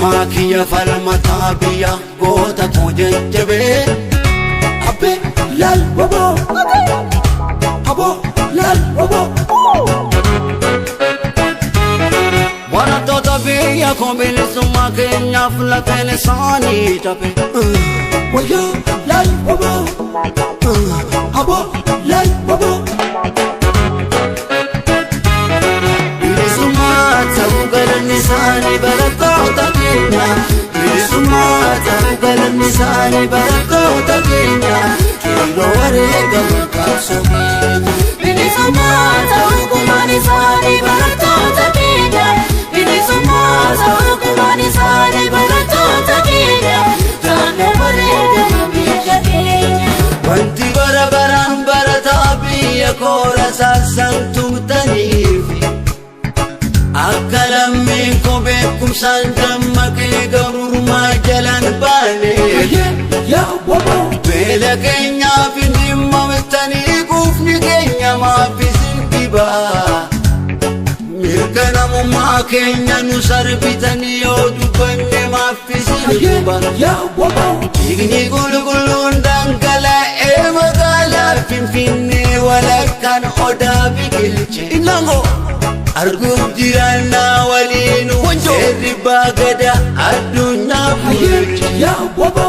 Almakiya falmata biya gota kujejjebe Abbe lal wabo Abo lal wabo Wana tota biya kombili summa kenya flakene sani tape Waya lal wabo Abo lal wabo Nisani barakota kenya Bilisumata ukala nisani barakota kenya Kilo warega makasomi Bilisumata ukuma nisani barakota kenya Bilisumata ukuma nisani barakota kenya Kilo warega mamisha kenya Wanti barabaran baratabiya kora sasan tumtanifi Akalammi ko beekum sanjamma kee garuruma jalan baane Ya wabo Beela keenyaaf dhimma mittanii quufni keenya maaffisin dhibaa Mirga namummaa keenya nu sarbitanii yoo dubbanne maaffisin dhibaa Ya wabo Dhiigni qulqulluun dhangala'ee magaalaa Finfinnee walakkaan odaa biqilche Inango Arguu jirana waliinu Seerri baagada addunyaa bulche Yaa wabo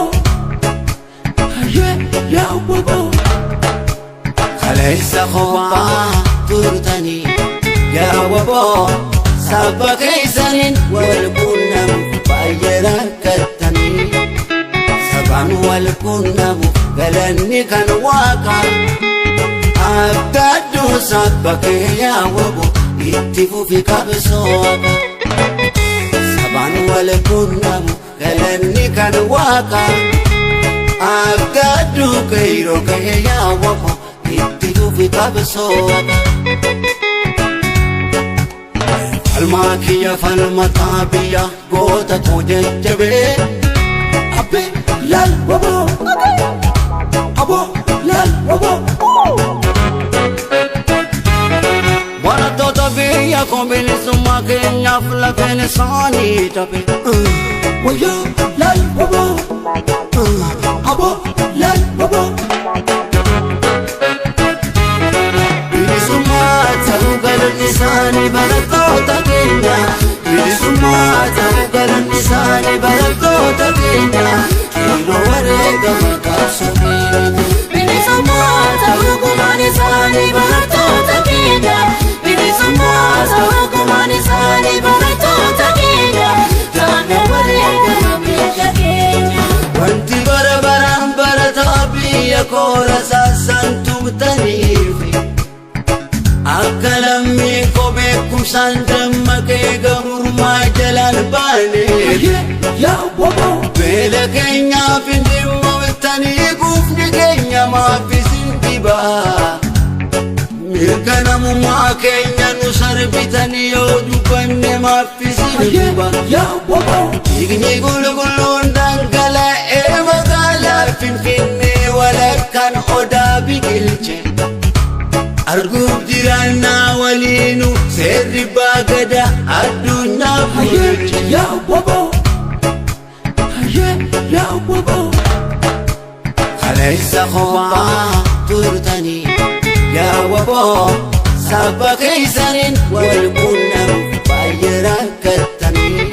Yaa wabo Kaleessa kophaa turtanii Yaa wabo Sabba keessanin wal quunnamu baay'ee rakkattanii Sabaan wal quunnamu galanni kan waaqaa Abdaaddu sabba kee yaa wabo Itti fufi qabsooka Sabaan wal quunnamu galanni kan waaqa Abdaaddu kayroo kee yaa wabo Itti fufi qabsooka Almakiya falmataa biya goota kujejjebe Abbe lal wabo Abo lal wabo Biya kombili summa kenya flakene sani tape Waya lal wabo Abo lal wabo Bilisumata ukala nisani barakota kenya Bilisumata ukala nisani barakota kenya Kilo warega makasomi Bilisumata ukala nisani barakota kenya Bilisumata ukala nisani barakota kenya Tana warega mamisha kenya Wanti barabaran baratabiya kora sasan tumtanifi Akalammi ko beekum sanjamma kee garuruma jalan baane Ya wabo Beela keenyaaf dhimma mittanii quufni keenya maaffisin dhibaa Mirga namummaa keenya nu sarbitanii yoo dubbanne maaffisin dhibaa Ya wabo Dhiigni qulqulluun dhangala'ee magaalaa Finfinnee walakkaan odaa biqilche Arguu jirana waliinu seerri baagada addunyaa bulche Ya wabo Ya wabo Kaleessa kophaa turtanii Yaa wabo Sabba keessanin wal quunnamu baay'ee rakkattanii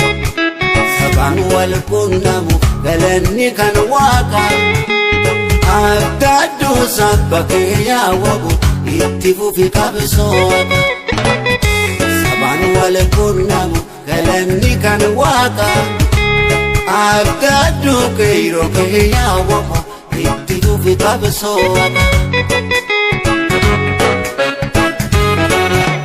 Sabaan wal quunnamu galanni kan waaqaa Abdaaddu sabba kee yaa wabo Itti fufi qabsooka Sabaan wal quunnamu galanni kan waaqa Abdaaddu kayroo kee yaa wabo Itti fufi qabsooka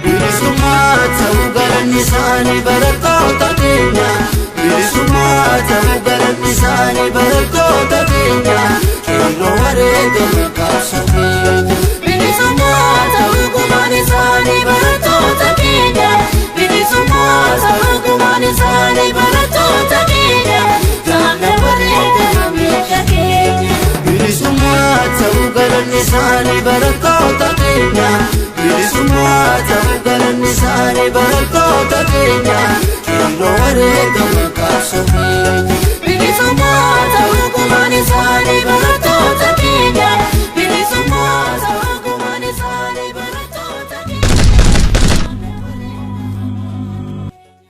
Bilisumata ukala nisani barakota kenya Bilisumata ukala nisani barakota kenya Kilo warega makasomi Bilisumata ukuma nisani barakota kenya Bilisumata ukuma nisani barakota kenya Tana warega mamisha kenya Bilisumata ukala nisani barakota kenya Bilisumata ukala nisani barakota kenya Kilo warega